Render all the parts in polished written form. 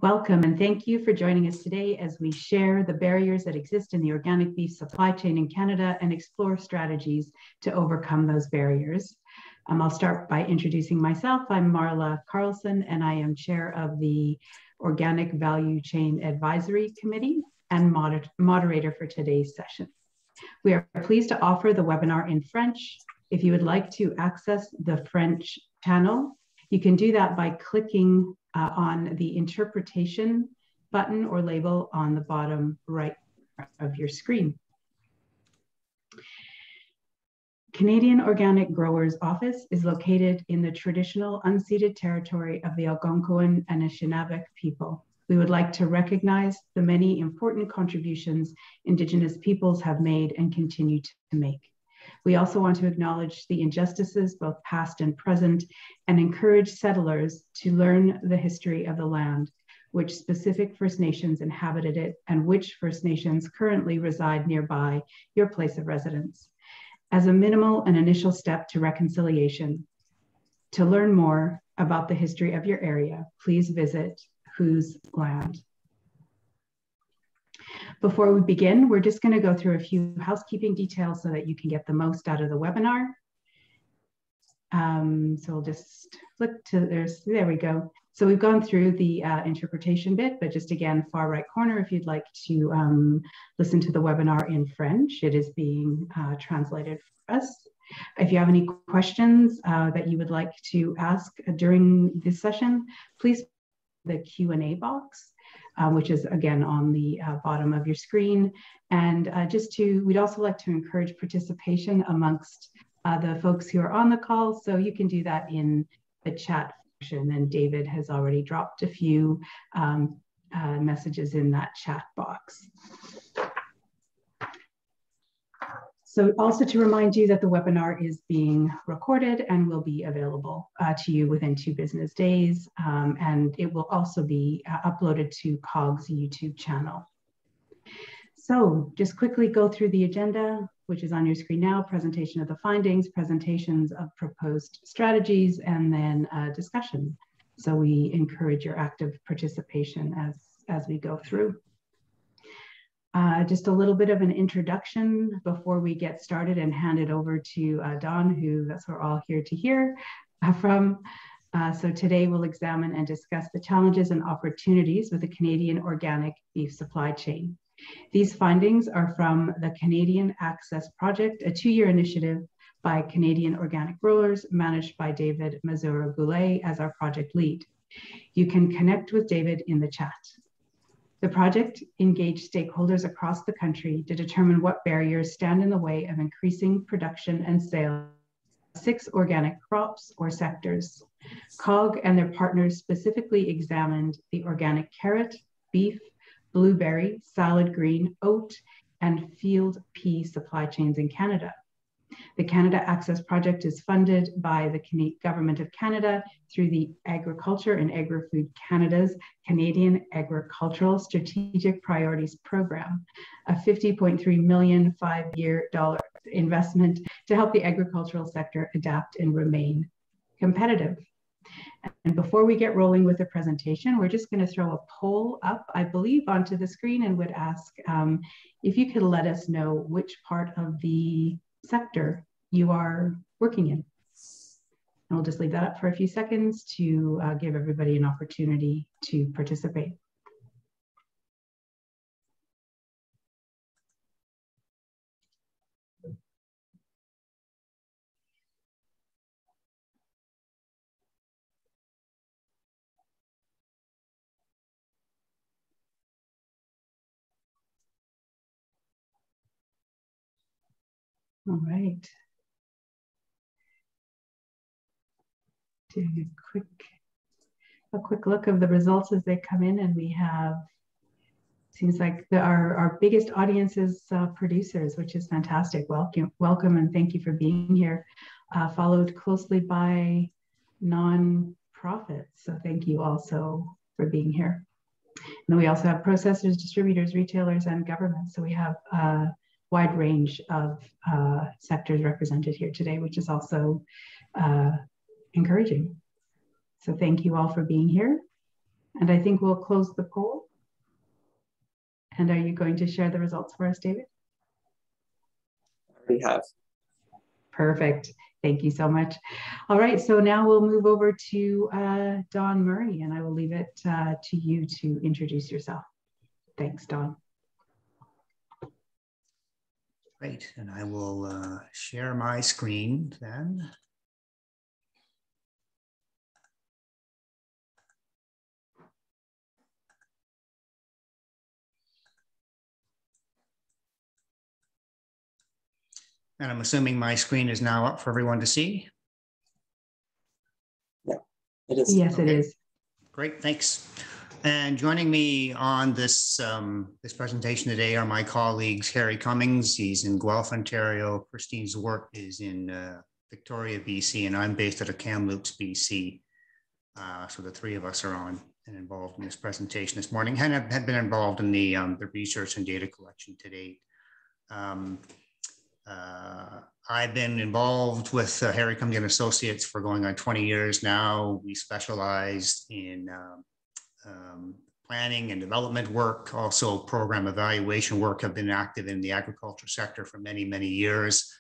Welcome and thank you for joining us today as we share the barriers that exist in the organic beef supply chain in Canada and explore strategies to overcome those barriers. I'll start by introducing myself. I'm Marla Carlson and I am chair of the Organic Value Chain Advisory Committee and moderator for today's session. We are pleased to offer the webinar in French. If you would like to access the French channel, you can do that by clicking on the interpretation button or label on the bottom right of your screen. Canadian Organic Growers Office is located in the traditional unceded territory of the Algonquin and Anishinaabe people. We would like to recognize the many important contributions Indigenous peoples have made and continue to make. We also want to acknowledge the injustices, both past and present, and encourage settlers to learn the history of the land, which specific First Nations inhabited it, and which First Nations currently reside nearby your place of residence. As a minimal and initial step to reconciliation, to learn more about the history of your area, please visit Whose Land. Before we begin, we're just going to go through a few housekeeping details so that you can get the most out of the webinar. So we'll just flip to, there we go. So we've gone through the interpretation bit, but just again, far right corner, if you'd like to listen to the webinar in French, it is being translated for us. If you have any questions that you would like to ask during this session, please the Q&A box. Which is again on the bottom of your screen. And we'd also like to encourage participation amongst the folks who are on the call. So you can do that in the chat function. And David has already dropped a few messages in that chat box. So also to remind you that the webinar is being recorded and will be available to you within 2 business days. And it will also be uploaded to COG's YouTube channel. So just quickly go through the agenda, which is on your screen now: presentation of the findings, presentations of proposed strategies, and then discussion. So we encourage your active participation as we go through. Just a little bit of an introduction before we get started and hand it over to Don, who that's what we're all here to hear from. So today we'll examine and discuss the challenges and opportunities with the Canadian organic beef supply chain. These findings are from the Canadian Access Project, a 2-year initiative by Canadian organic growers managed by David Mazura-Goulet as our project lead. You can connect with David in the chat. The project engaged stakeholders across the country to determine what barriers stand in the way of increasing production and sale of 6 organic crops or sectors. COG and their partners specifically examined the organic carrot, beef, blueberry, salad green, oat, and field pea supply chains in Canada. The Canada Access Project is funded by the Government of Canada through the Agriculture and Agri-Food Canada's Canadian Agricultural Strategic Priorities Program, a $50.3 million 5-year investment to help the agricultural sector adapt and remain competitive. And before we get rolling with the presentation, we're just going to throw a poll up, I believe, onto the screen and would ask if you could let us know which part of the sector you are working in. And we'll just leave that up for a few seconds to give everybody an opportunity to participate. All right. Do a quick look of the results as they come in, and we have, seems like our biggest audience is producers, which is fantastic. Welcome and thank you for being here. Followed closely by non-profits. So thank you also for being here. And then we also have processors, distributors, retailers, and government. So we have wide range of sectors represented here today, which is also encouraging. So thank you all for being here. And I think we'll close the poll. And are you going to share the results for us, David? We have. Perfect. Thank you so much. All right, so now we'll move over to Dawn Murray, and I will leave it to you to introduce yourself. Thanks, Dawn. Great, and I will share my screen then. And I'm assuming my screen is now up for everyone to see. Yeah, it is. Yes, it is. Great, thanks. And joining me on this, this presentation today are my colleagues, Harry Cummings, he's in Guelph, Ontario. Christine Zwart is in Victoria, BC, and I'm based out of Kamloops, BC. So the three of us are on and involved in this presentation this morning, and have been involved in the research and data collection to date. I've been involved with Harry Cummings and Associates for going on 20 years now. We specialize in planning and development work, also program evaluation work. Have been active in the agriculture sector for many, many years.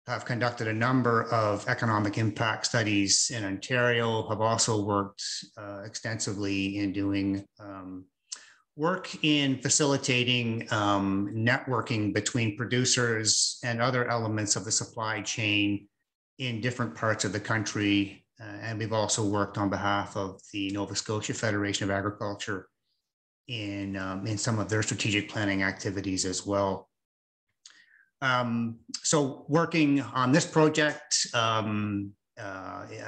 Have conducted a number of economic impact studies in Ontario. Have also worked extensively in doing work in facilitating networking between producers and other elements of the supply chain in different parts of the country. And we've also worked on behalf of the Nova Scotia Federation of Agriculture in some of their strategic planning activities as well. So working on this project,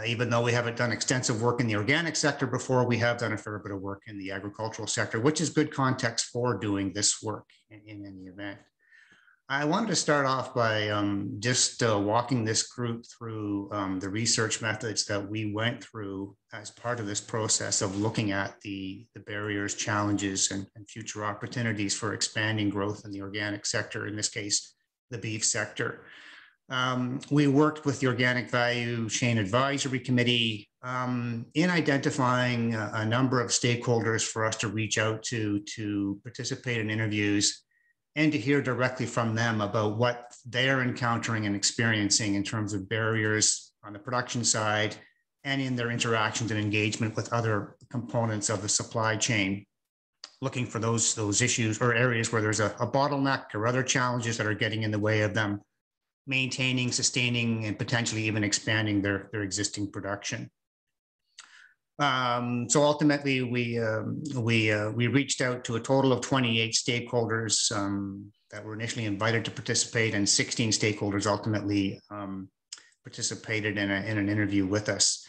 even though we haven't done extensive work in the organic sector before, we have done a fair bit of work in the agricultural sector, which is good context for doing this work in any event. I wanted to start off by just walking this group through the research methods that we went through as part of this process of looking at the barriers, challenges, and future opportunities for expanding growth in the organic sector, in this case, the beef sector. We worked with the Organic Value Chain Advisory Committee in identifying a number of stakeholders for us to reach out to participate in interviews and to hear directly from them about what they're encountering and experiencing in terms of barriers on the production side and in their interactions and engagement with other components of the supply chain, looking for those issues or areas where there's a bottleneck or other challenges that are getting in the way of them maintaining, sustaining, and potentially even expanding their existing production. So ultimately, we reached out to a total of 28 stakeholders that were initially invited to participate, and 16 stakeholders ultimately participated in an interview with us.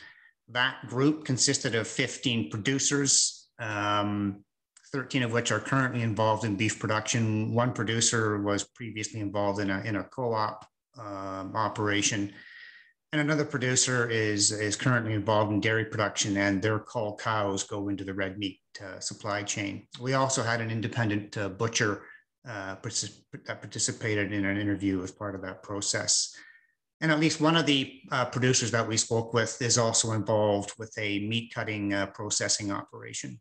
That group consisted of 15 producers, 13 of which are currently involved in beef production. One producer was previously involved in a co-op operation. And another producer is currently involved in dairy production, and their cull cows go into the red meat supply chain. We also had an independent butcher that participated in an interview as part of that process. And at least one of the producers that we spoke with is also involved with a meat cutting processing operation.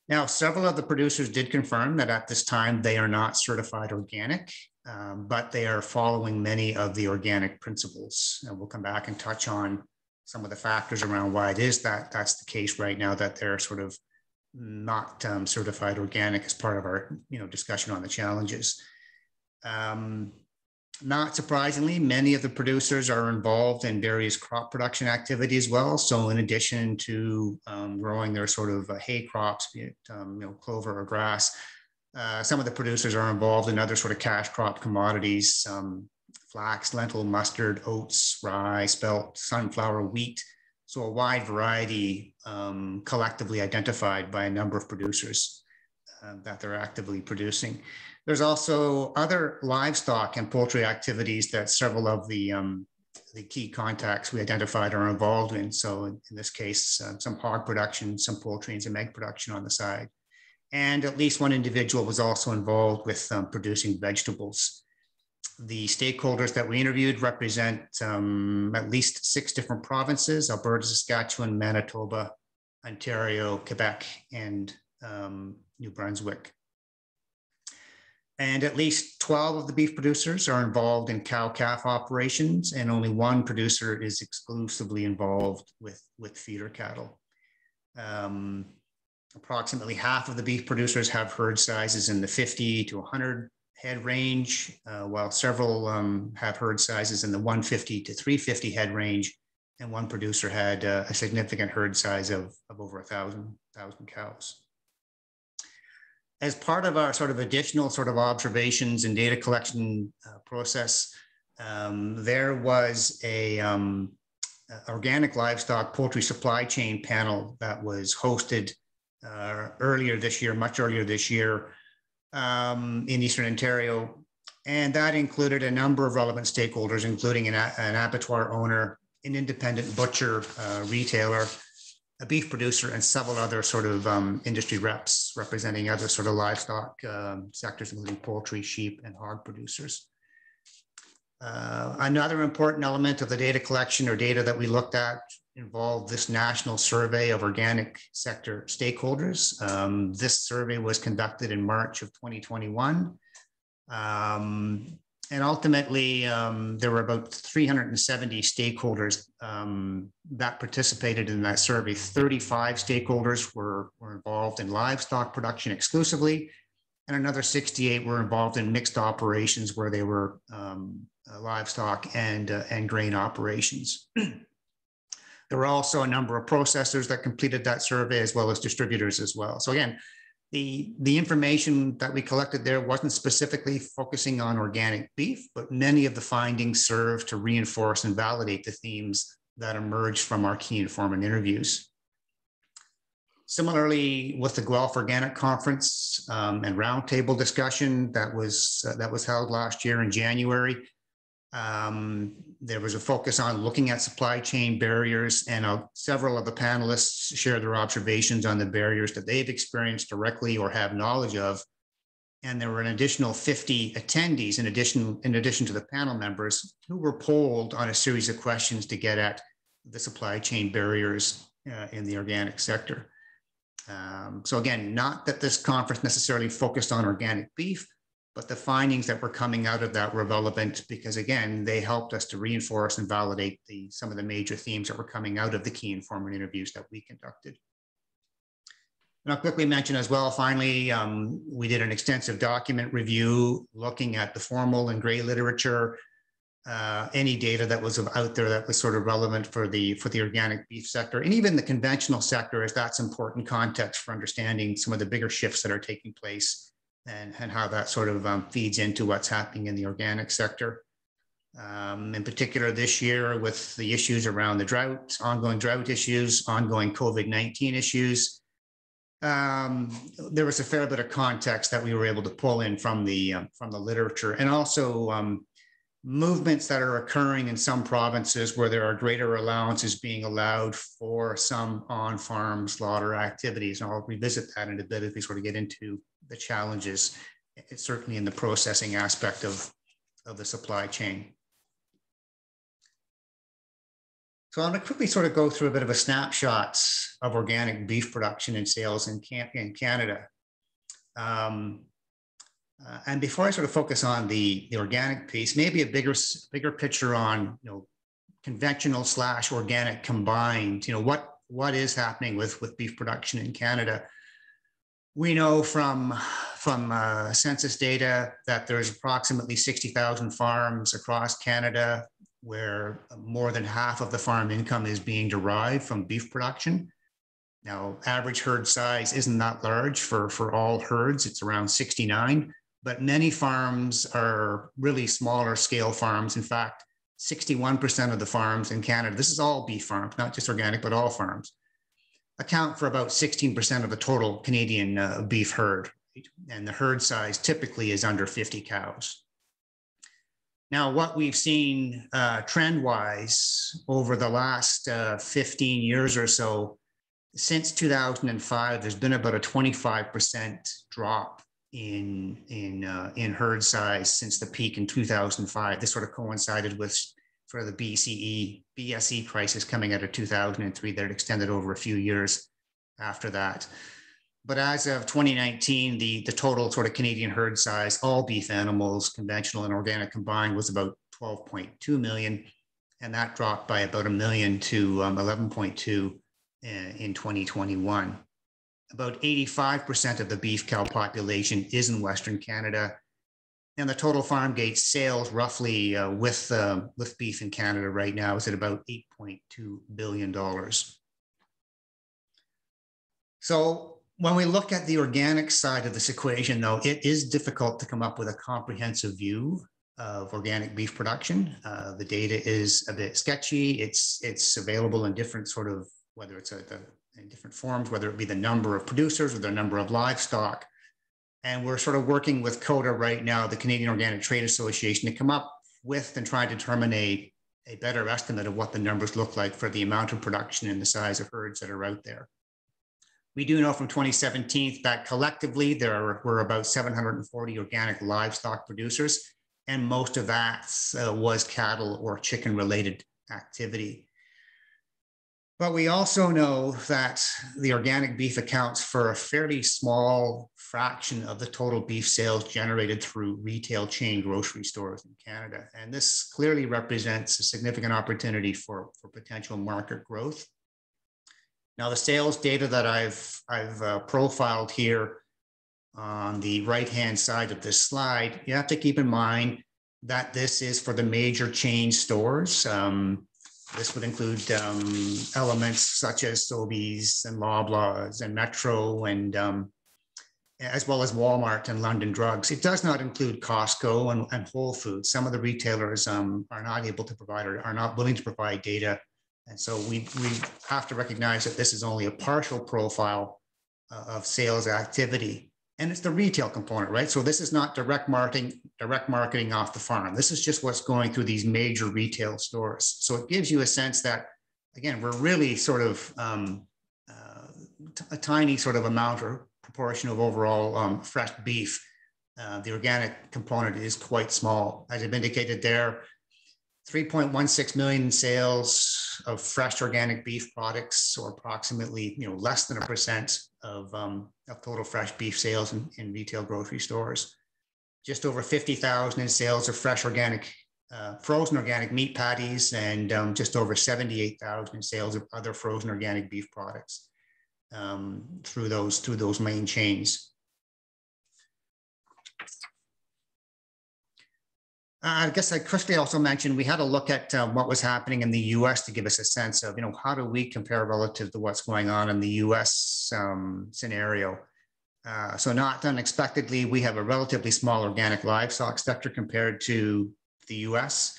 Now, several of the producers did confirm that at this time they are not certified organic, but they are following many of the organic principles. And we'll come back and touch on some of the factors around why it is that that's the case right now, that they're sort of not certified organic as part of our discussion on the challenges. Not surprisingly, many of the producers are involved in various crop production activities as well. So in addition to growing their sort of hay crops, be it clover or grass, some of the producers are involved in other sort of cash crop commodities, flax, lentil, mustard, oats, rye, spelt, sunflower, wheat. So a wide variety collectively identified by a number of producers that they're actively producing. There's also other livestock and poultry activities that several of the key contacts we identified are involved in. So in this case, some hog production, some poultry, and some egg production on the side. And at least one individual was also involved with producing vegetables. The stakeholders that we interviewed represent at least 6 different provinces: Alberta, Saskatchewan, Manitoba, Ontario, Quebec, and New Brunswick. And at least 12 of the beef producers are involved in cow-calf operations, and only one producer is exclusively involved with feeder cattle. Approximately half of the beef producers have herd sizes in the 50 to 100 head range, while several have herd sizes in the 150 to 350 head range, and one producer had a significant herd size of over 1,000 cows. As part of our sort of additional sort of observations and data collection process, there was a organic livestock poultry supply chain panel that was hosted earlier this year, much earlier this year, in Eastern Ontario. And that included a number of relevant stakeholders, including an abattoir owner, an independent butcher, retailer, a beef producer, and several other sort of industry reps representing other sort of livestock sectors, including poultry, sheep, and hog producers. Another important element of the data collection or data that we looked at involved this national survey of organic sector stakeholders. This survey was conducted in March of 2021. And ultimately, there were about 370 stakeholders that participated in that survey. 35 stakeholders were involved in livestock production exclusively, and another 68 were involved in mixed operations where they were livestock and grain operations. There were also a number of processors that completed that survey, as well as distributors as well. So again, the information that we collected there wasn't specifically focusing on organic beef, but many of the findings served to reinforce and validate the themes that emerged from our key informant interviews. Similarly, with the Guelph Organic Conference and roundtable discussion that was held last year in January, there was a focus on looking at supply chain barriers, and several of the panelists shared their observations on the barriers that they've experienced directly or have knowledge of. And there were an additional 50 attendees in addition to the panel members who were polled on a series of questions to get at the supply chain barriers in the organic sector. So again, not that this conference necessarily focused on organic beef, but the findings that were coming out of that were relevant because, again, they helped us to reinforce and validate some of the major themes that were coming out of the key informant interviews that we conducted. And I'll quickly mention as well, finally, we did an extensive document review looking at the formal and gray literature, any data that was out there that was sort of relevant for the organic beef sector, and even the conventional sector, as that's important context for understanding some of the bigger shifts that are taking place and how that sort of feeds into what's happening in the organic sector. In particular this year with the issues around the drought, ongoing drought issues, ongoing COVID-19 issues, there was a fair bit of context that we were able to pull in from the literature, and also movements that are occurring in some provinces where there are greater allowances being allowed for some on-farm slaughter activities. And I'll revisit that in a bit as we sort of get into the challenges, certainly in the processing aspect of the supply chain. So I'm going to quickly sort of go through a bit of a snapshot of organic beef production and sales in Canada. And before I sort of focus on the organic piece, maybe a bigger picture on conventional / organic combined. What is happening with beef production in Canada? We know from census data that there's approximately 60,000 farms across Canada where more than half of the farm income is being derived from beef production. Now, average herd size isn't that large for all herds. It's around 69. But many farms are really smaller scale farms. In fact, 61% of the farms in Canada, this is all beef farms, not just organic, but all farms, account for about 16% of the total Canadian beef herd. And the herd size typically is under 50 cows. Now, what we've seen trend-wise over the last 15 years or so, since 2005, there's been about a 25% drop in herd size since the peak in 2005. This sort of coincided with sort of the BSE crisis coming out of 2003 that extended over a few years. after that. But as of 2019, the total sort of Canadian herd size, all beef animals, conventional and organic combined, was about 12.2 million. And that dropped by about 1 million to 11.2 in 2021. About 85% of the beef cow population is in Western Canada. And the total farm gate sales roughly with beef in Canada right now is at about $8.2 billion. So when we look at the organic side of this equation, though, it is difficult to come up with a comprehensive view of organic beef production. The data is a bit sketchy. It's available in different sort of, whether it's in different forms, whether it be the number of producers or the number of livestock. And we're sort of working with COTA right now, the Canadian Organic Trade Association, to come up with and try to determine a better estimate of what the numbers look like for the amount of production and the size of herds that are out there. We do know from 2017 that collectively there were about 740 organic livestock producers, and most of that was cattle or chicken related activity. But we also know that the organic beef accounts for a fairly small fraction of the total beef sales generated through retail chain grocery stores in Canada. And this clearly represents a significant opportunity for potential market growth. Now, the sales data that I've profiled here on the right-hand side of this slide, you have to keep in mind that this is for the major chain stores. This would include elements such as Sobeys and Loblaws and Metro, and as well as Walmart and London Drugs. It does not include Costco and Whole Foods. Some of the retailers are not able to provide or are not willing to provide data. And so we have to recognize that this is only a partial profile of sales activity. And it's the retail component, right? So this is not direct marketing off the farm. This is just what's going through these major retail stores. So it gives you a sense that, again, we're really sort of a tiny sort of amount or proportion of overall fresh beef. The organic component is quite small. As I've indicated there, 3.16 million sales of fresh organic beef products, or approximately less than 1% of total fresh beef sales in retail grocery stores. Just over 50,000 in sales of fresh organic, frozen organic meat patties, and just over 78,000 in sales of other frozen organic beef products through those main chains. I guess I quickly also mentioned we had a look at what was happening in the U.S. to give us a sense of, how do we compare relative to what's going on in the U.S. Scenario. So not unexpectedly, we have a relatively small organic livestock sector compared to the U.S.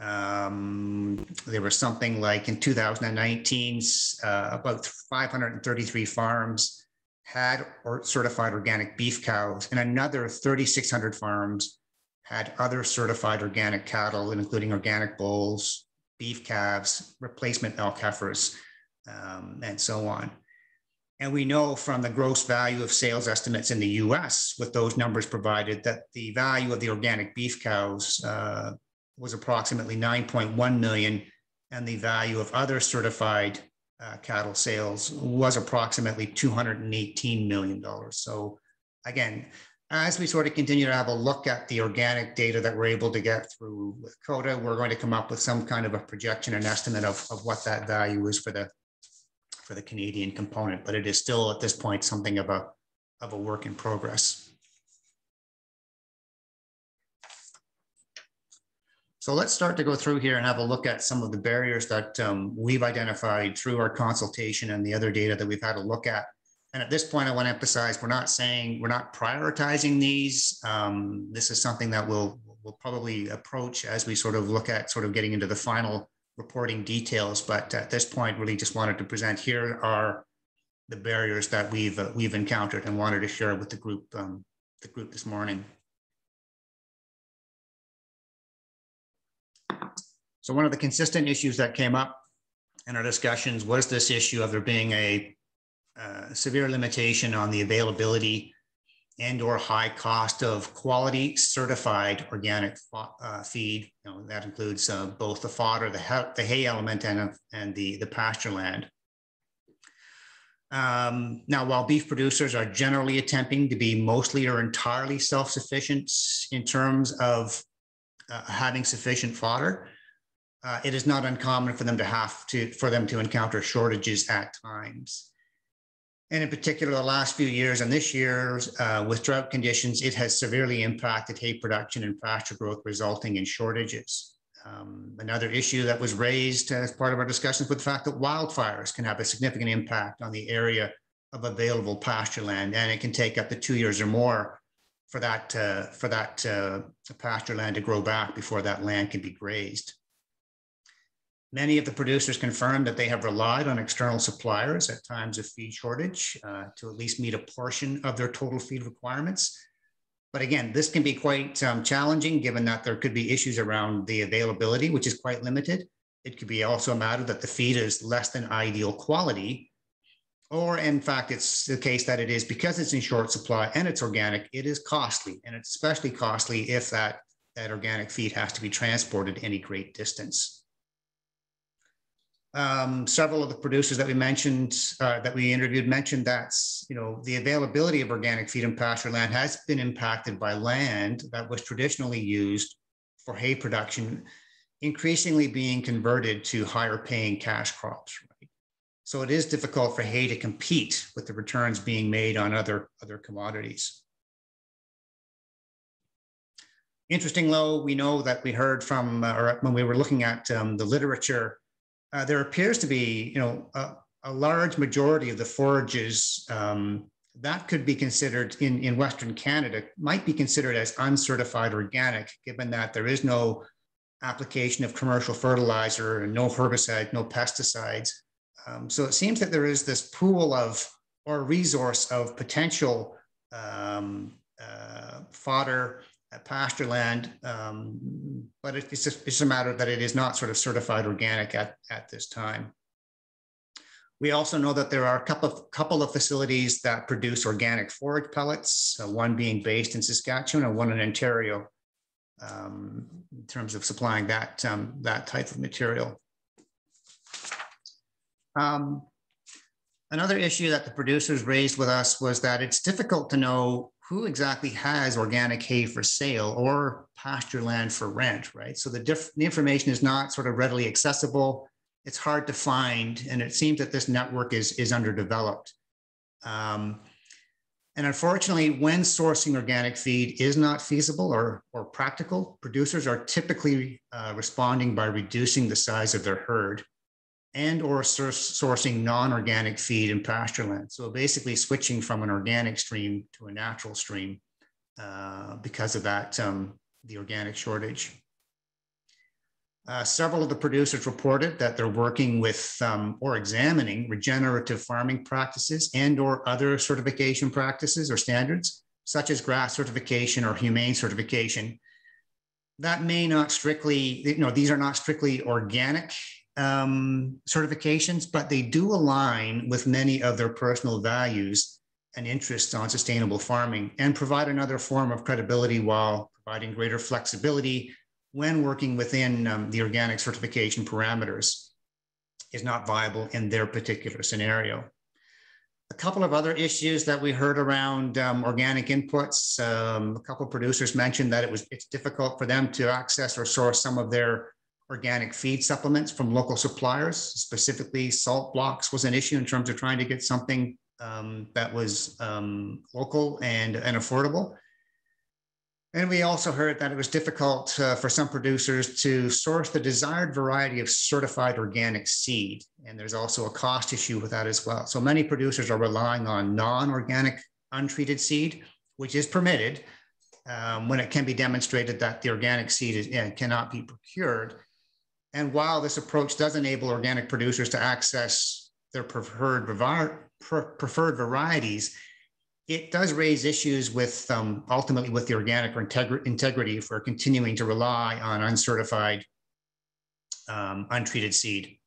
There was something like in 2019, about 533 farms had certified organic beef cows, and another 3,600 farms had other certified organic cattle, including organic bulls, beef calves, replacement milk heifers, and so on. And we know from the gross value of sales estimates in the US, with those numbers provided, that the value of the organic beef cows was approximately 9.1 million, and the value of other certified cattle sales was approximately $218 million. So again, as we sort of continue to have a look at the organic data that we're able to get through with COTA, we're going to come up with some kind of a projection and estimate of what that value is for the Canadian component. But it is still at this point something of a work in progress. So let's start to go through here and have a look at some of the barriers that we've identified through our consultation and the other data that we've had a look at. And at this point, I want to emphasize, we're not prioritizing these. This is something that we'll probably approach as we sort of look at getting into the final reporting details. But at this point, really just wanted to present, here are the barriers that we've encountered and wanted to share with the group this morning. So one of the consistent issues that came up in our discussions was this issue of there being a severe limitation on the availability and or high cost of quality certified organic feed. That includes both the fodder, the hay element, and the pasture land. Now, while beef producers are generally attempting to be mostly or entirely self-sufficient in terms of having sufficient fodder, it is not uncommon for them to encounter shortages at times. And in particular, the last few years and this year, with drought conditions, it has severely impacted hay production and pasture growth, resulting in shortages. Another issue that was raised as part of our discussions was the fact that wildfires can have a significant impact on the area of available pasture land, and it can take up to 2 years or more for that pasture land to grow back before that land can be grazed. Many of the producers confirmed that they have relied on external suppliers at times of feed shortage to at least meet a portion of their total feed requirements. But again, this can be quite challenging given that there could be issues around the availability, which is quite limited. It could be also a matter that the feed is less than ideal quality, or in fact, it's the case that it is because it's in short supply and it's organic, it is costly. And it's especially costly if that organic feed has to be transported any great distance. Several of the producers that we mentioned, that we interviewed, mentioned that the availability of organic feed and pasture land has been impacted by land that was traditionally used for hay production, increasingly being converted to higher paying cash crops. Right? So it is difficult for hay to compete with the returns being made on other commodities. Interesting, though, we know that we heard from, or when we were looking at the literature, there appears to be, a large majority of the forages that could be considered in Western Canada might be considered as uncertified organic, given that there is no application of commercial fertilizer and no herbicide, no pesticides. So it seems that there is this pool of, or resource of potential fodder, pasture land, but it's just a matter that it is not sort of certified organic at this time. We also know that there are a couple of facilities that produce organic forage pellets, one being based in Saskatchewan and one in Ontario, in terms of supplying that type of material. Another issue that the producers raised with us was that it's difficult to know who exactly has organic hay for sale or pasture land for rent, right? So the information is not sort of readily accessible. It's hard to find, and it seems that this network is underdeveloped. And unfortunately, when sourcing organic feed is not feasible or practical, producers are typically responding by reducing the size of their herd and or sourcing non-organic feed and pasture land. So basically switching from an organic stream to a natural stream because of that, the organic shortage. Several of the producers reported that they're working with or examining regenerative farming practices and or other certification practices or standards, such as grass certification or humane certification. That may not strictly, these are not strictly organic certifications, but they do align with many of their personal values and interests on sustainable farming and provide another form of credibility while providing greater flexibility when working within the organic certification parameters is not viable in their particular scenario. A couple of other issues that we heard around organic inputs, a couple of producers mentioned that it's difficult for them to access or source some of their organic feed supplements from local suppliers. Specifically, salt blocks was an issue in terms of trying to get something that was local and affordable. And we also heard that it was difficult for some producers to source the desired variety of certified organic seed. And there's also a cost issue with that as well. So many producers are relying on non-organic untreated seed, which is permitted when it can be demonstrated that the organic seed cannot be procured. And while this approach does enable organic producers to access their preferred varieties, it does raise issues with ultimately with the organic integrity for continuing to rely on uncertified, untreated seed.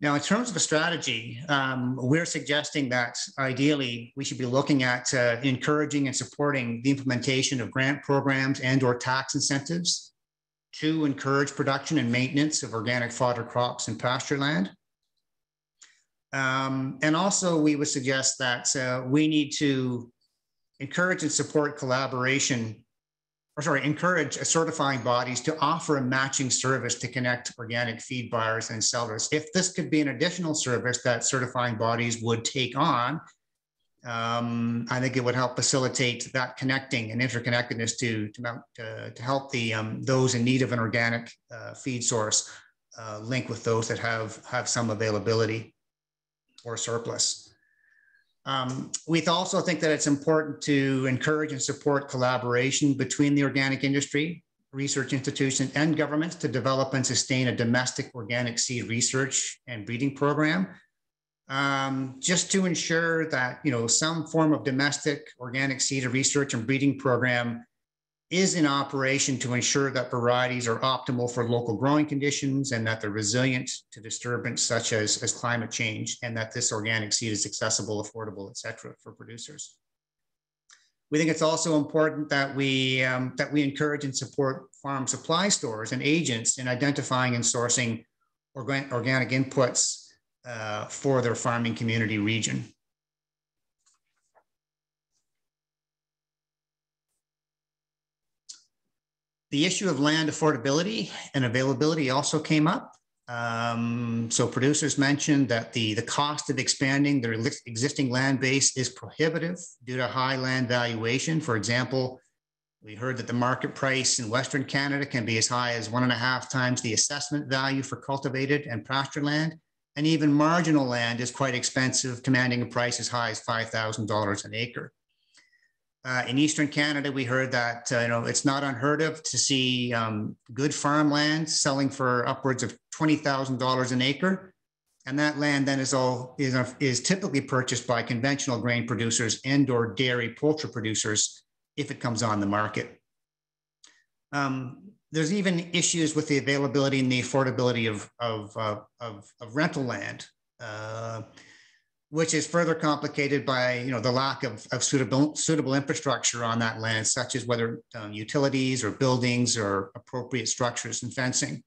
Now, in terms of a strategy, we're suggesting that ideally we should be looking at encouraging and supporting the implementation of grant programs and or tax incentives to encourage production and maintenance of organic fodder crops and pasture land. And also we would suggest that we need to encourage and support collaboration, encourage certifying bodies to offer a matching service to connect organic feed buyers and sellers. If this could be an additional service that certifying bodies would take on, I think it would help facilitate that connecting and interconnectedness to help those in need of an organic feed source link with those that have some availability or surplus. We also think that it's important to encourage and support collaboration between the organic industry, research institutions, and governments to develop and sustain a domestic organic seed research and breeding program. Just to ensure that, some form of domestic organic seed research and breeding program is in operation to ensure that varieties are optimal for local growing conditions and that they're resilient to disturbance such as climate change, and that this organic seed is accessible, affordable, et cetera, for producers. We think it's also important that we encourage and support farm supply stores and agents in identifying and sourcing organic inputs for their farming community region. The issue of land affordability and availability also came up. So producers mentioned that the cost of expanding their existing land base is prohibitive due to high land valuation. For example, we heard that the market price in Western Canada can be as high as 1.5 times the assessment value for cultivated and pasture land. And even marginal land is quite expensive, commanding a price as high as $5,000 an acre. In Eastern Canada, we heard that it's not unheard of to see good farmland selling for upwards of $20,000 an acre, and that land then is typically purchased by conventional grain producers and/or dairy poultry producers if it comes on the market. There's even issues with the availability and the affordability of rental land, which is further complicated by the lack of suitable infrastructure on that land, such as whether utilities or buildings or appropriate structures and fencing.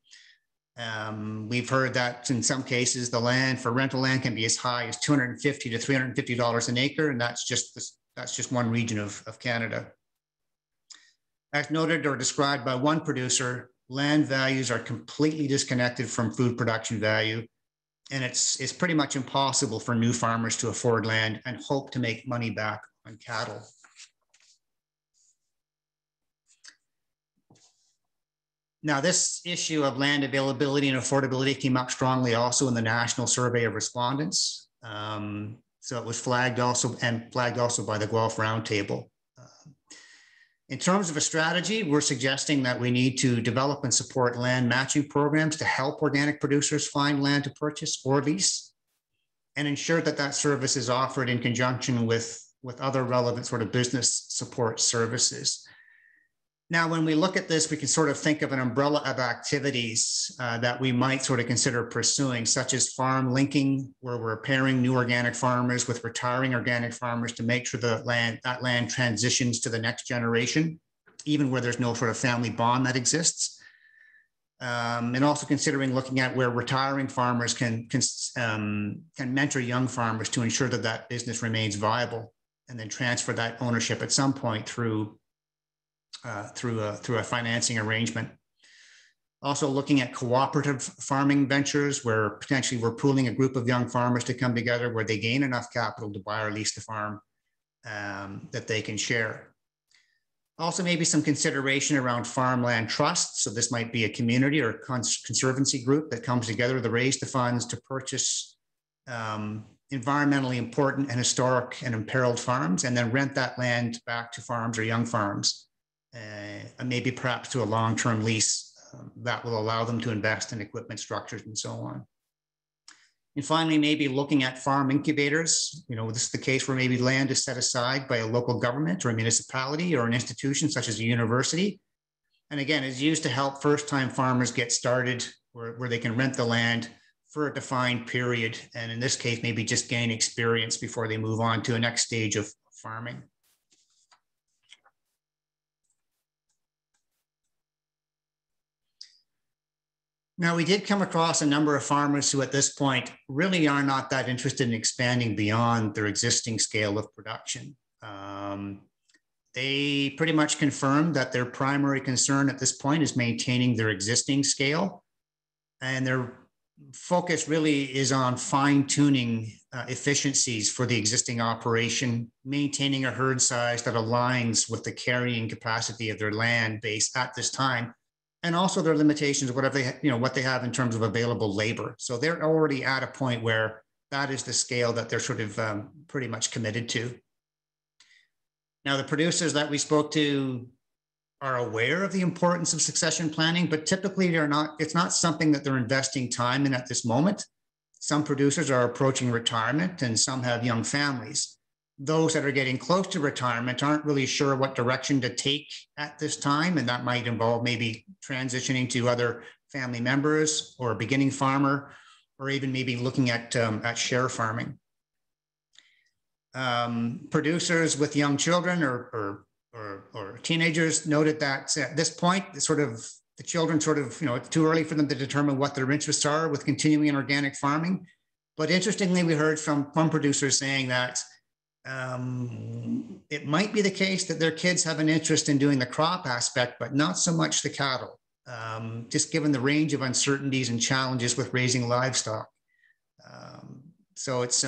We've heard that in some cases the land for rental land can be as high as $250 to $350 an acre, and that's just one region of Canada. As noted or described by one producer, land values are completely disconnected from food production value, and it's pretty much impossible for new farmers to afford land and hope to make money back on cattle. Now, this issue of land availability and affordability came up strongly also in the National Survey of Respondents. So it was flagged also by the Guelph Roundtable. In terms of a strategy, we're suggesting that we need to develop and support land matching programs to help organic producers find land to purchase or lease, and ensure that that service is offered in conjunction with other relevant sort of business support services. Now, when we look at this, we can sort of think of an umbrella of activities that we might sort of consider pursuing, such as farm linking, where we're pairing new organic farmers with retiring organic farmers to make sure that land transitions to the next generation, even where there's no sort of family bond that exists. And also considering looking at where retiring farmers can mentor young farmers to ensure that that business remains viable, and then transfer that ownership at some point through a financing arrangement. Also looking at cooperative farming ventures where potentially we're pooling a group of young farmers to come together where they gain enough capital to buy or lease the farm that they can share. Also maybe some consideration around farmland trusts. So this might be a community or a conservancy group that comes together to raise the funds to purchase environmentally important and historic and imperiled farms, and then rent that land back to farms or young farms. And maybe perhaps to a long-term lease that will allow them to invest in equipment structures and so on. And finally, maybe looking at farm incubators. This is the case where maybe land is set aside by a local government or a municipality or an institution such as a university. And again, is used to help first-time farmers get started where they can rent the land for a defined period. And in this case, maybe just gain experience before they move on to a next stage of farming. Now, we did come across a number of farmers who at this point really are not that interested in expanding beyond their existing scale of production. They pretty much confirmed that their primary concern at this point is maintaining their existing scale, and their focus really is on fine-tuning efficiencies for the existing operation, maintaining a herd size that aligns with the carrying capacity of their land base at this time, and also their limitations of whatever they, what they have in terms of available labor. So they're already at a point where that is the scale that they're sort of pretty much committed to. Now, the producers that we spoke to are aware of the importance of succession planning, but typically it's not something that they're investing time in at this moment. Some producers are approaching retirement and some have young families. Those that are getting close to retirement aren't really sure what direction to take at this time, and that might involve maybe transitioning to other family members or a beginning farmer, or even maybe looking at share farming. Producers with young children or teenagers noted that at this point, the children it's too early for them to determine what their interests are with continuing in organic farming. But interestingly, we heard from producers saying that it might be the case that their kids have an interest in doing the crop aspect, but not so much the cattle, just given the range of uncertainties and challenges with raising livestock. So it's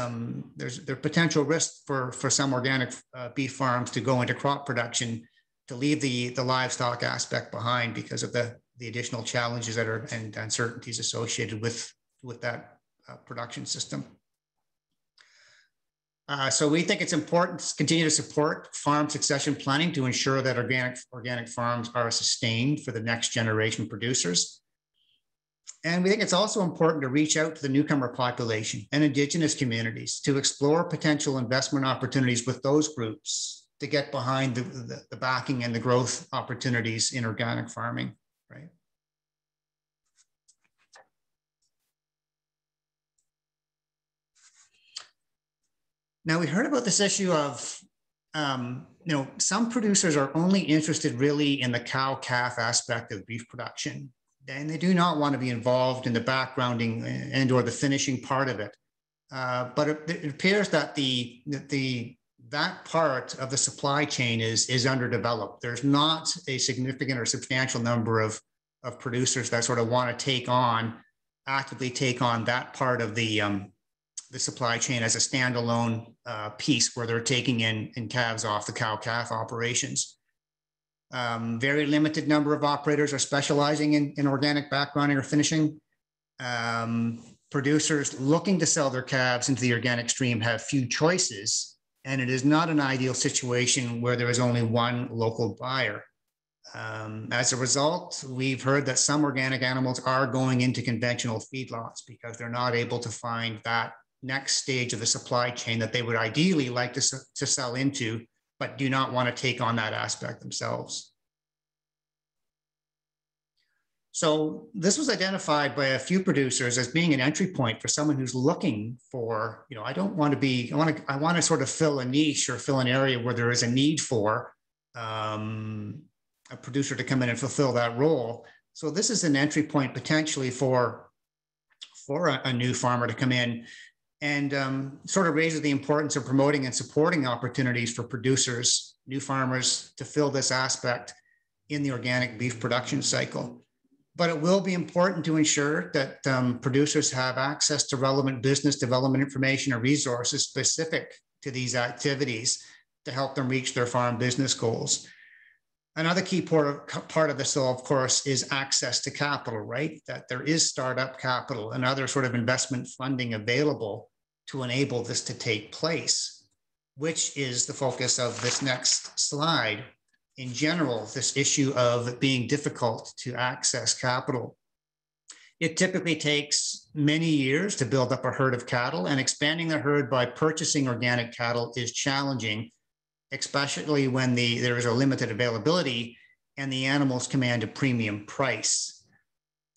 there's potential risk for some organic beef farms to go into crop production, to leave the livestock aspect behind because of the additional challenges and uncertainties associated with that production system. So we think it's important to continue to support farm succession planning to ensure that organic farms are sustained for the next generation producers. And we think it's also important to reach out to the newcomer population and Indigenous communities to explore potential investment opportunities with those groups to get behind the backing and the growth opportunities in organic farming, right? Now, we heard about this issue of, some producers are only interested really in the cow-calf aspect of beef production, and they do not want to be involved in the backgrounding and or the finishing part of it. But it appears that that part of the supply chain is underdeveloped. There's not a significant or substantial number of producers that sort of want to actively take on that part of the supply chain as a standalone piece where they're taking in calves off the cow-calf operations. Very limited number of operators are specializing in organic backgrounding or finishing. Producers looking to sell their calves into the organic stream have few choices, and it is not an ideal situation where there is only one local buyer. As a result, we've heard that some organic animals are going into conventional feedlots because they're not able to find that next stage of the supply chain that they would ideally like to sell into, but do not want to take on that aspect themselves. So this was identified by a few producers as being an entry point for someone who's looking for, I want to sort of fill a niche or fill an area where there is a need for a producer to come in and fulfill that role. So this is an entry point potentially for a new farmer to come in, and sort of raises the importance of promoting and supporting opportunities for producers, new farmers, to fill this aspect in the organic beef production cycle. But it will be important to ensure that producers have access to relevant business development information or resources specific to these activities to help them reach their farm business goals. Another key part of this, of course, is access to capital, right? That there is startup capital and other sort of investment funding available to enable this to take place, which is the focus of this next slide. In general, this issue of it being difficult to access capital. It typically takes many years to build up a herd of cattle, and expanding the herd by purchasing organic cattle is challenging, especially when there is a limited availability and the animals command a premium price.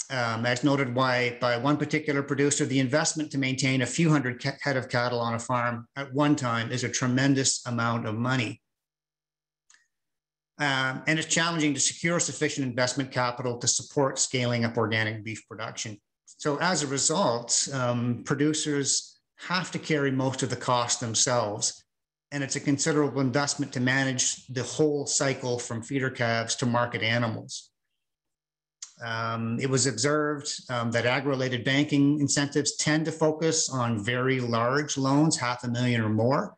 As noted by one particular producer, the investment to maintain a few hundred head of cattle on a farm at one time is a tremendous amount of money. And it's challenging to secure sufficient investment capital to support scaling up organic beef production. So as a result, producers have to carry most of the cost themselves. And it's a considerable investment to manage the whole cycle from feeder calves to market animals. It was observed that ag-related banking incentives tend to focus on very large loans, $500,000 or more,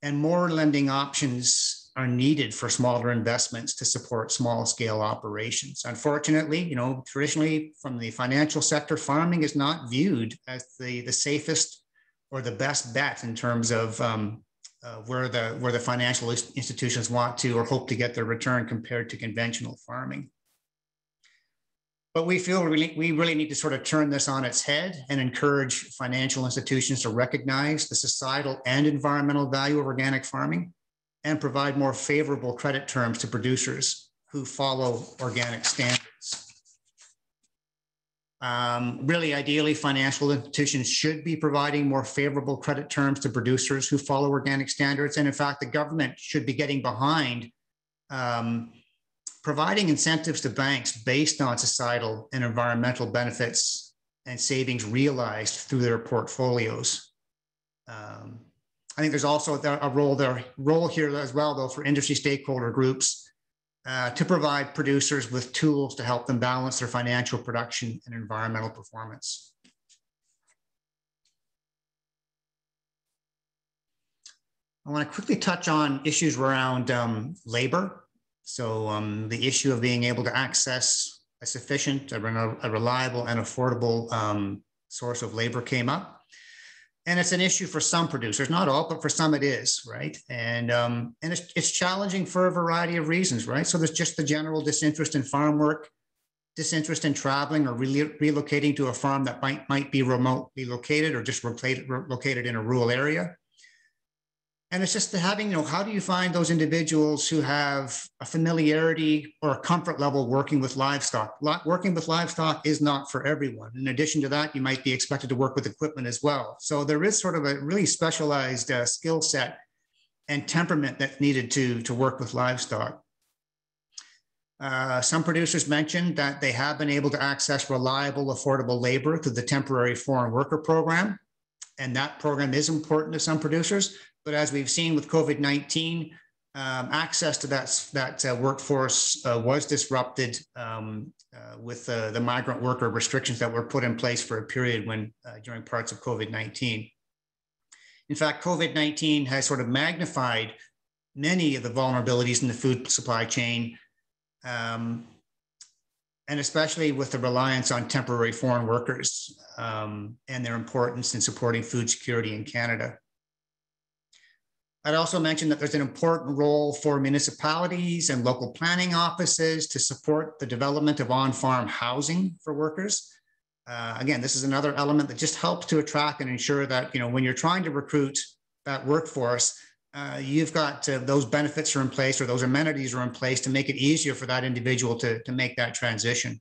and more lending options are needed for smaller investments to support small-scale operations. Unfortunately, traditionally from the financial sector, farming is not viewed as the safest or the best bet in terms of where the financial institutions want to or hope to get their return compared to conventional farming. But we feel we really need to sort of turn this on its head and encourage financial institutions to recognize the societal and environmental value of organic farming and provide more favorable credit terms to producers who follow organic standards. Really, ideally, financial institutions should be providing more favorable credit terms to producers who follow organic standards. And in fact, the government should be getting behind providing incentives to banks based on societal and environmental benefits and savings realized through their portfolios. I think there's also a role here as well, though, for industry stakeholder groups to provide producers with tools to help them balance their financial production and environmental performance. I want to quickly touch on issues around labor. So the issue of being able to access a sufficient, a reliable, and affordable source of labor came up. And it's an issue for some producers, not all, but for some it is, right? And it's challenging for a variety of reasons, right? So there's just the general disinterest in farm work, disinterest in traveling or relocating to a farm that might be remotely located or just located in a rural area. And it's just having, how do you find those individuals who have a familiarity or a comfort level working with livestock? Working with livestock is not for everyone. In addition to that, you might be expected to work with equipment as well. So there is sort of a really specialized skill set and temperament that's needed to work with livestock. Some producers mentioned that they have been able to access reliable, affordable labor through the temporary foreign worker program. And that program is important to some producers. But as we've seen with COVID-19, access to that workforce was disrupted with the migrant worker restrictions that were put in place for a period during parts of COVID-19. In fact, COVID-19 has sort of magnified many of the vulnerabilities in the food supply chain, and especially with the reliance on temporary foreign workers and their importance in supporting food security in Canada. I'd also mention that there's an important role for municipalities and local planning offices to support the development of on-farm housing for workers. Again, this is another element that just helps to attract and ensure that, when you're trying to recruit that workforce, you've got those benefits are in place or those amenities are in place to make it easier for that individual to make that transition.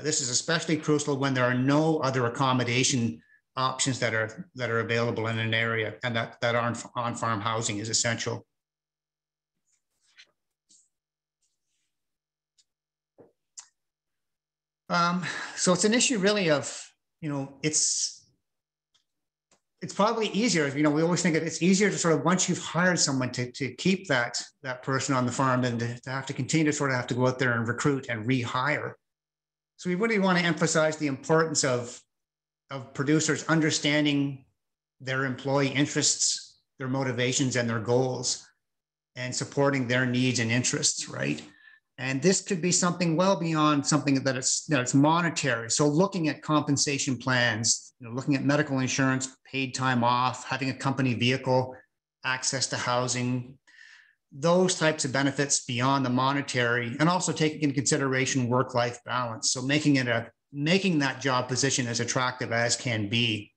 This is especially crucial when there are no other accommodation options that are available in an area, and that on-farm housing is essential. So it's an issue really of, it's probably easier. We always think it's easier to sort of, once you've hired someone to keep that person on the farm than to have to continue to sort of have to go out there and recruit and rehire. So we really want to emphasize the importance of producers understanding their employee interests, their motivations, and their goals, and supporting their needs and interests, right? And this could be something well beyond something that it's monetary. So looking at compensation plans, looking at medical insurance, paid time off, having a company vehicle, access to housing, those types of benefits beyond the monetary, and also taking into consideration work-life balance. So making that job position as attractive as can be,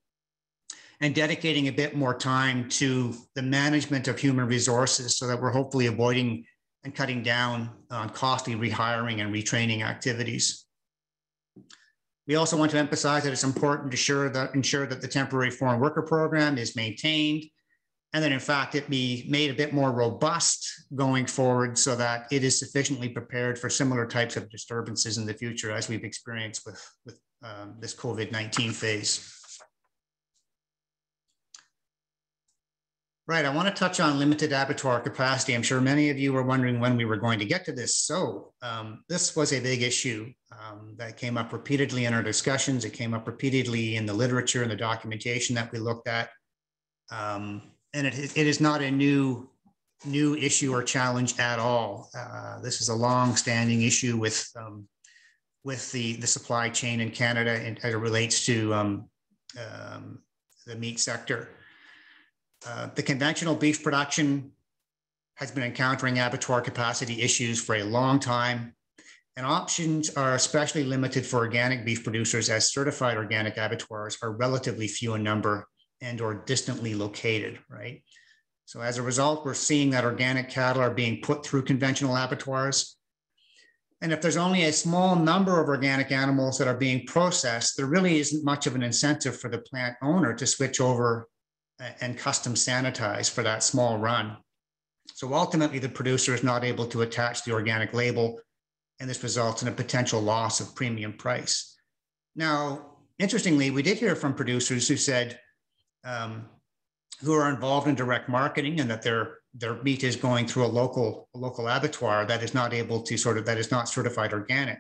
and dedicating a bit more time to the management of human resources so that we're hopefully avoiding and cutting down on costly rehiring and retraining activities. We also want to emphasize that it's important to ensure that the temporary foreign worker program is maintained and that in fact it be made a bit more robust going forward so that it is sufficiently prepared for similar types of disturbances in the future as we've experienced with this COVID-19 phase. Right, I want to touch on limited abattoir capacity. I'm sure many of you were wondering when we were going to get to this. So this was a big issue that came up repeatedly in our discussions. It came up repeatedly in the literature and the documentation that we looked at. And it is not a new issue or challenge at all. This is a long-standing issue with the supply chain in Canada and as it relates to the meat sector. The conventional beef production has been encountering abattoir capacity issues for a long time, and options are especially limited for organic beef producers as certified organic abattoirs are relatively few in number and or distantly located, right? So as a result, we're seeing that organic cattle are being put through conventional abattoirs. And if there's only a small number of organic animals that are being processed, there really isn't much of an incentive for the plant owner to switch over and custom sanitize for that small run. So ultimately, the producer is not able to attach the organic label, and this results in a potential loss of premium price. Now, interestingly, we did hear from producers who said, who are involved in direct marketing and that their meat is going through a local abattoir that is not able to that is not certified organic.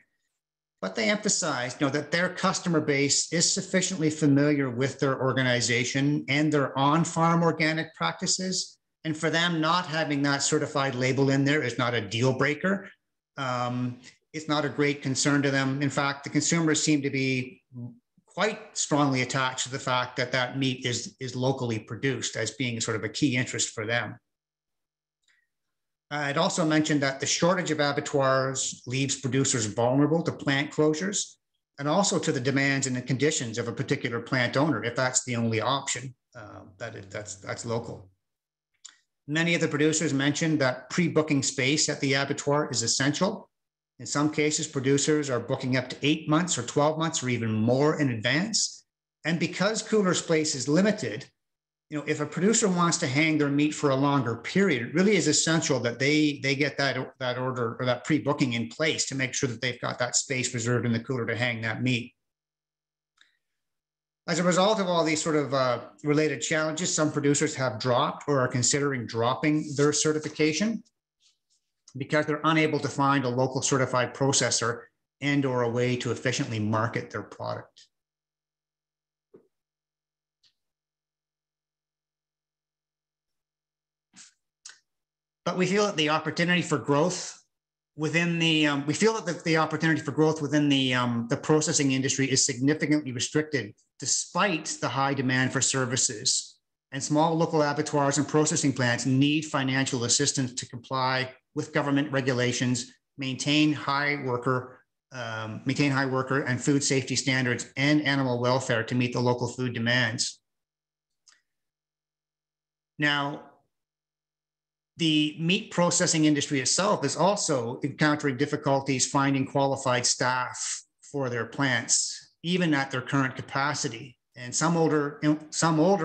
But they emphasized, that their customer base is sufficiently familiar with their organization and their on-farm organic practices. And for them, not having that certified label in there is not a deal breaker. It's not a great concern to them. In fact, the consumers seem to be quite strongly attached to the fact that that meat is locally produced as being sort of a key interest for them. I'd also mentioned that the shortage of abattoirs leaves producers vulnerable to plant closures and also to the demands and the conditions of a particular plant owner, if that's the only option that's local. Many of the producers mentioned that pre-booking space at the abattoir is essential. In some cases, producers are booking up to 8 months or 12 months or even more in advance. And because cooler space is limited, if a producer wants to hang their meat for a longer period, it really is essential that they get that order or that pre-booking in place to make sure that they've got that space reserved in the cooler to hang that meat. As a result of all these sort of related challenges, some producers have dropped or are considering dropping their certification because they're unable to find a local certified processor and or a way to efficiently market their product. But we feel that the opportunity for growth within the the processing industry is significantly restricted despite the high demand for services. And small local abattoirs and processing plants need financial assistance to comply with government regulations, maintain high worker and food safety standards and animal welfare to meet the local food demands. Now, the meat processing industry itself is also encountering difficulties finding qualified staff for their plants, even at their current capacity. And some older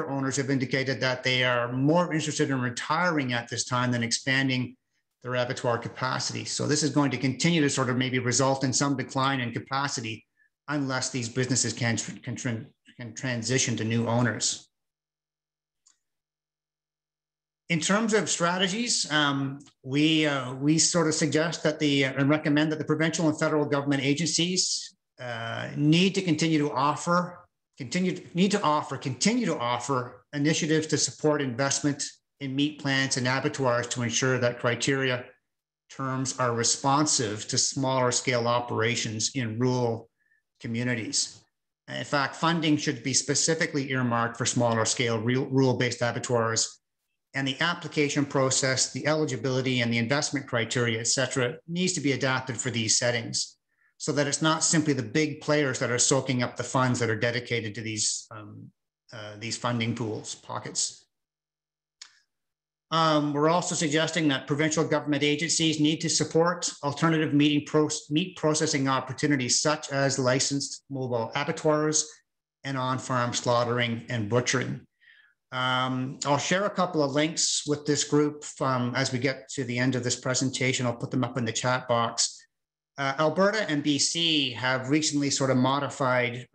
owners have indicated that they are more interested in retiring at this time than expanding their abattoir capacity. So this is going to continue to sort of maybe result in some decline in capacity unless these businesses can transition to new owners. In terms of strategies, we sort of suggest that and recommend that the provincial and federal government agencies need to continue to offer initiatives to support investment in meat plants and abattoirs to ensure that criteria terms are responsive to smaller scale operations in rural communities. In fact, funding should be specifically earmarked for smaller scale rural-based abattoirs, and the application process, the eligibility and the investment criteria, et cetera, needs to be adapted for these settings so that it's not simply the big players that are soaking up the funds that are dedicated to these funding pockets. We're also suggesting that provincial government agencies need to support alternative meat processing opportunities such as licensed mobile abattoirs and on-farm slaughtering and butchering. I'll share a couple of links with this group as we get to the end of this presentation. I'll put them up in the chat box. Alberta and BC have recently sort of modified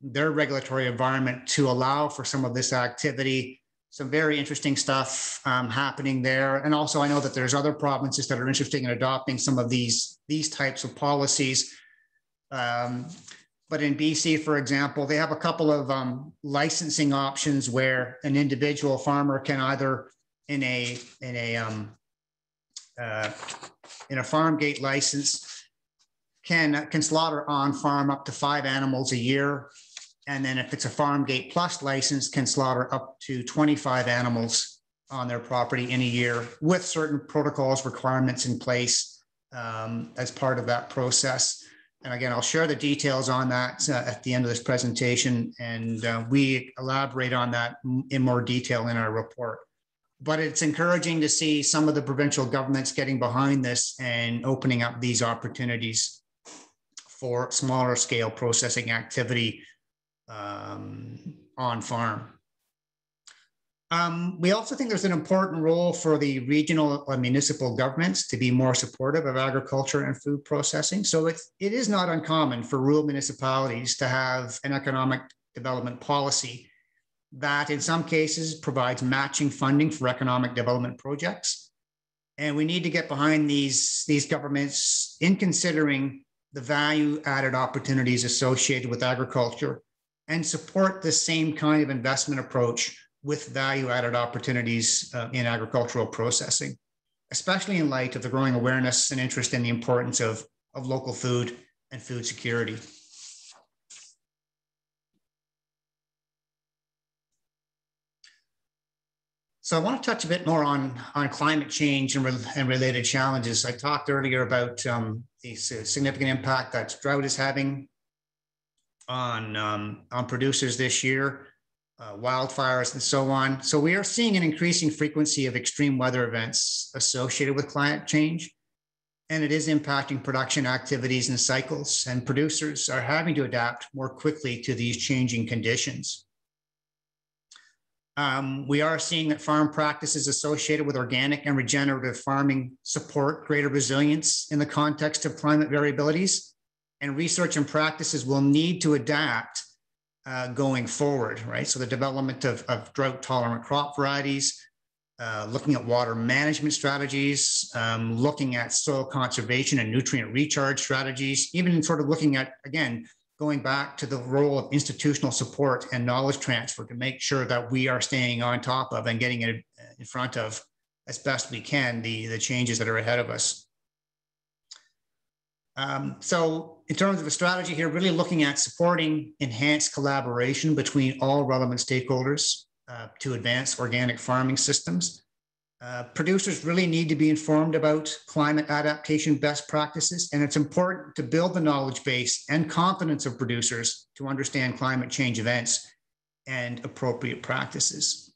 their regulatory environment to allow for some of this activity. Some very interesting stuff happening there. And also I know that there's other provinces that are interested in adopting some of these types of policies. But in BC, for example, they have a couple of licensing options where an individual farmer can either in a farm gate license can slaughter on farm up to 5 animals a year. And then if it's a farm gate plus license, can slaughter up to 25 animals on their property in a year with certain protocols, requirements in place as part of that process. And again, I'll share the details on that at the end of this presentation, and we elaborate on that in more detail in our report. But it's encouraging to see some of the provincial governments getting behind this and opening up these opportunities for smaller scale processing activity on farm. We also think there's an important role for the regional or municipal governments to be more supportive of agriculture and food processing. So it is not uncommon for rural municipalities to have an economic development policy that in some cases provides matching funding for economic development projects. And we need to get behind these governments in considering the value added opportunities associated with agriculture and support the same kind of investment approach with value-added opportunities in agricultural processing, especially in light of the growing awareness and interest in the importance of local food and food security. So I want to touch a bit more on climate change and related challenges. I talked earlier about the significant impact that drought is having on producers this year. Wildfires and so on. So we are seeing an increasing frequency of extreme weather events associated with climate change, and it is impacting production activities and cycles, and producers are having to adapt more quickly to these changing conditions. We are seeing that farm practices associated with organic and regenerative farming support greater resilience in the context of climate variabilities, and research and practices will need to adapt going forward, right? So the development of drought-tolerant crop varieties, looking at water management strategies, looking at soil conservation and nutrient recharge strategies, even sort of looking at, again, going back to the role of institutional support and knowledge transfer to make sure that we are staying on top of and getting in front of, as best we can, the changes that are ahead of us. So in terms of a strategy here, really looking at supporting enhanced collaboration between all relevant stakeholders to advance organic farming systems. Producers really need to be informed about climate adaptation best practices, and it's important to build the knowledge base and confidence of producers to understand climate change events and appropriate practices.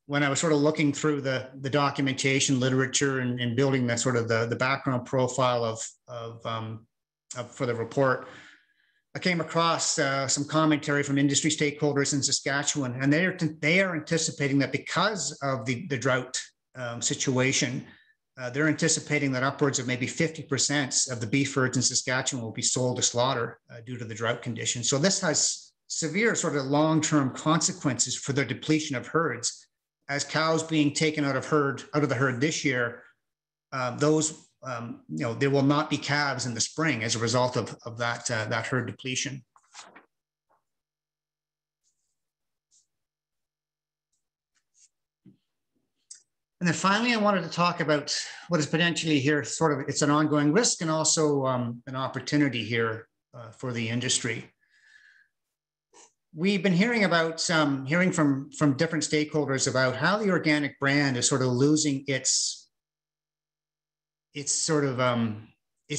When I was sort of looking through the documentation literature and building that sort of the background profile for the report, I came across some commentary from industry stakeholders in Saskatchewan, and they are anticipating that because of the drought situation, they're anticipating that upwards of maybe 50% of the beef herds in Saskatchewan will be sold to slaughter due to the drought conditions. So this has severe sort of long-term consequences for the depletion of herds. As cows being taken out of the herd this year, there will not be calves in the spring as a result of that herd depletion. And then finally, I wanted to talk about what is potentially here, sort of, it's an ongoing risk and also an opportunity here for the industry. We've been hearing about hearing from different stakeholders about how the organic brand is sort of losing its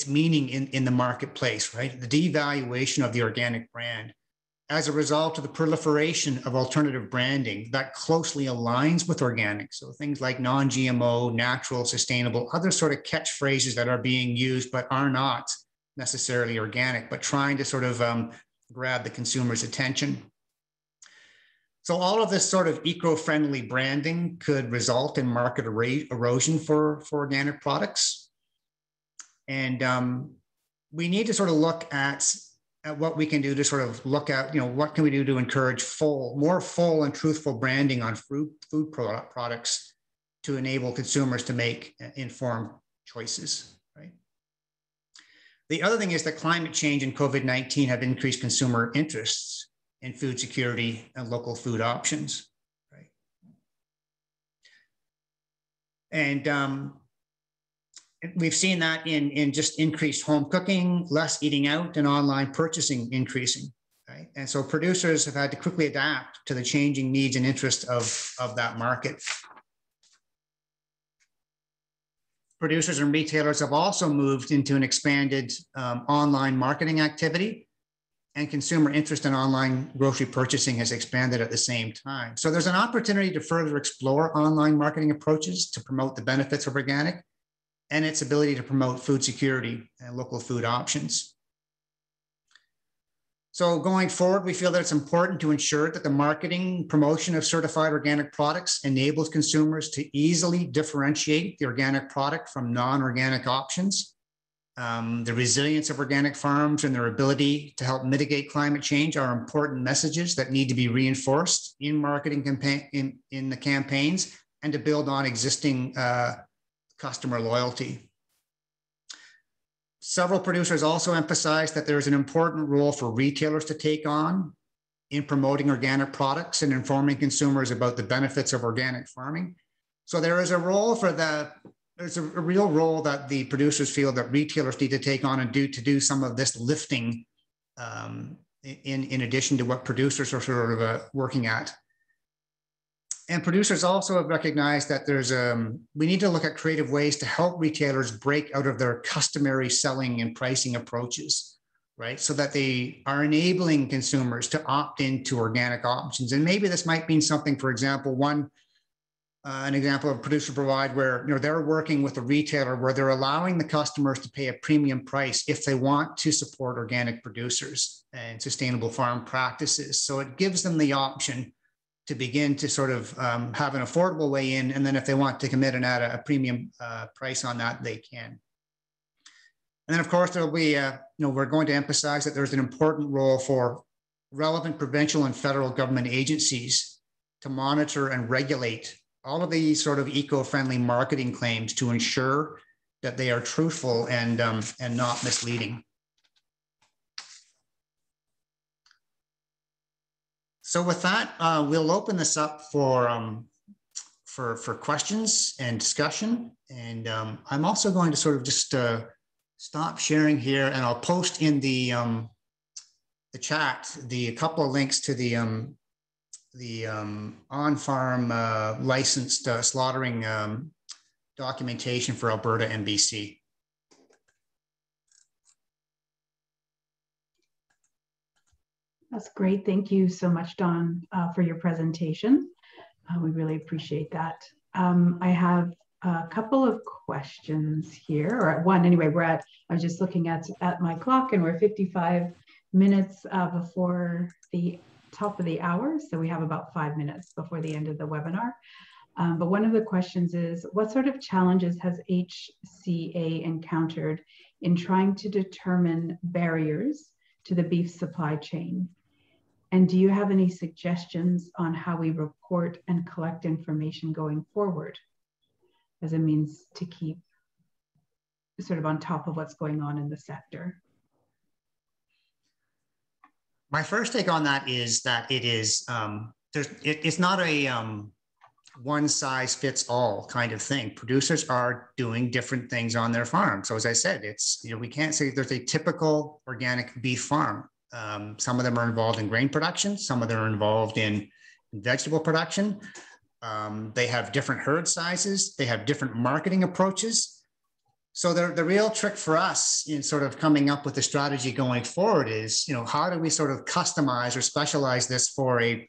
meaning in the marketplace, right? The devaluation of the organic brand as a result of the proliferation of alternative branding that closely aligns with organic. So things like non-GMO, natural, sustainable, other sort of catchphrases that are being used but are not necessarily organic, but trying to sort of grab the consumer's attention. So all of this sort of eco-friendly branding could result in market erosion for organic products. And we need to sort of look at what we can do to sort of look at, what can we do to encourage more full and truthful branding on food products to enable consumers to make informed choices, right? The other thing is that climate change and COVID-19 have increased consumer interests in food security and local food options, right? And we've seen that in just increased home cooking, less eating out, and online purchasing increasing, right? And so producers have had to quickly adapt to the changing needs and interests of that market. Producers and retailers have also moved into an expanded online marketing activity, and consumer interest in online grocery purchasing has expanded at the same time. So there's an opportunity to further explore online marketing approaches to promote the benefits of organic and its ability to promote food security and local food options. So going forward, we feel that it's important to ensure that the marketing promotion of certified organic products enables consumers to easily differentiate the organic product from non-organic options. The resilience of organic farms and their ability to help mitigate climate change are important messages that need to be reinforced in marketing in the campaigns and to build on existing customer loyalty. Several producers also emphasize that there is an important role for retailers to take on in promoting organic products and informing consumers about the benefits of organic farming. So there is a role for there's a real role that the producers feel that retailers need to take on and do some of this lifting in addition to what producers are sort of working at. And producers also have recognized that we need to look at creative ways to help retailers break out of their customary selling and pricing approaches, right? So that they are enabling consumers to opt into organic options. And maybe this might mean something, for example, an example of a producer provide where they're working with a retailer where they're allowing the customers to pay a premium price if they want to support organic producers and sustainable farm practices. So it gives them the option to begin to sort of have an affordable way in, and then if they want to commit and add a premium price on that, they can. And then of course there'll be, we're going to emphasize that there's an important role for relevant provincial and federal government agencies to monitor and regulate all of these sort of eco-friendly marketing claims to ensure that they are truthful and not misleading. So with that, we'll open this up for questions and discussion. And I'm also going to sort of just stop sharing here, and I'll post in the chat a couple of links to the on-farm licensed slaughtering documentation for Alberta and BC. That's great. Thank you so much, Don, for your presentation. We really appreciate that. I have a couple of questions here, or one anyway. I was just looking at my clock, and we're 55 minutes before the top of the hour. So we have about 5 minutes before the end of the webinar. But one of the questions is, what sort of challenges has HCA encountered in trying to determine barriers to the beef supply chain? And do you have any suggestions on how we report and collect information going forward as a means to keep sort of on top of what's going on in the sector? My first take on that is that it's not a one size fits all kind of thing. Producers are doing different things on their farm. So as I said, we can't say there's a typical organic beef farm. Some of them are involved in grain production. Some of them are involved in vegetable production. They have different herd sizes. They have different marketing approaches. So the real trick for us in sort of coming up with a strategy going forward is, how do we sort of customize or specialize this for an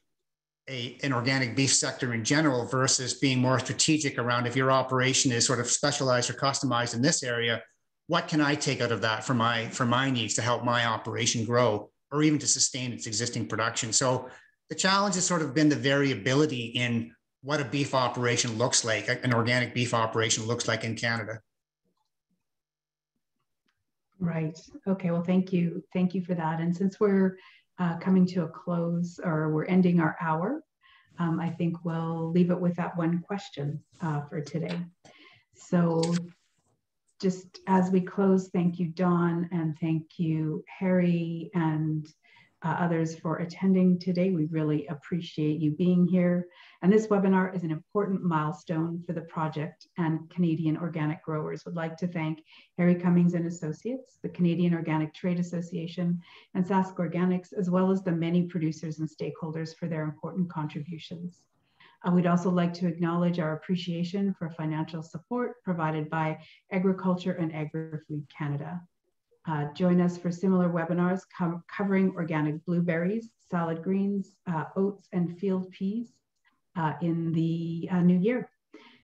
organic beef sector in general versus being more strategic around, if your operation is sort of specialized or customized in this area, what can I take out of that for my needs to help my operation grow or even to sustain its existing production? So The challenge has sort of been the variability in what a beef operation looks like, an organic beef operation looks like in Canada. Right. Okay. Well, thank you. Thank you for that. And since we're coming to a close, or we're ending our hour, I think we'll leave it with that one question for today. So just as we close, thank you, Dawn, and thank you, Harry, and others for attending today. We really appreciate you being here. And this webinar is an important milestone for the project, and Canadian organic growers would like to thank Harry Cummings and Associates, the Canadian Organic Trade Association, and Sask Organics, as well as the many producers and stakeholders for their important contributions. We'd also like to acknowledge our appreciation for financial support provided by Agriculture and Agri-Food Canada. Join us for similar webinars covering organic blueberries, salad greens, oats, and field peas in the new year.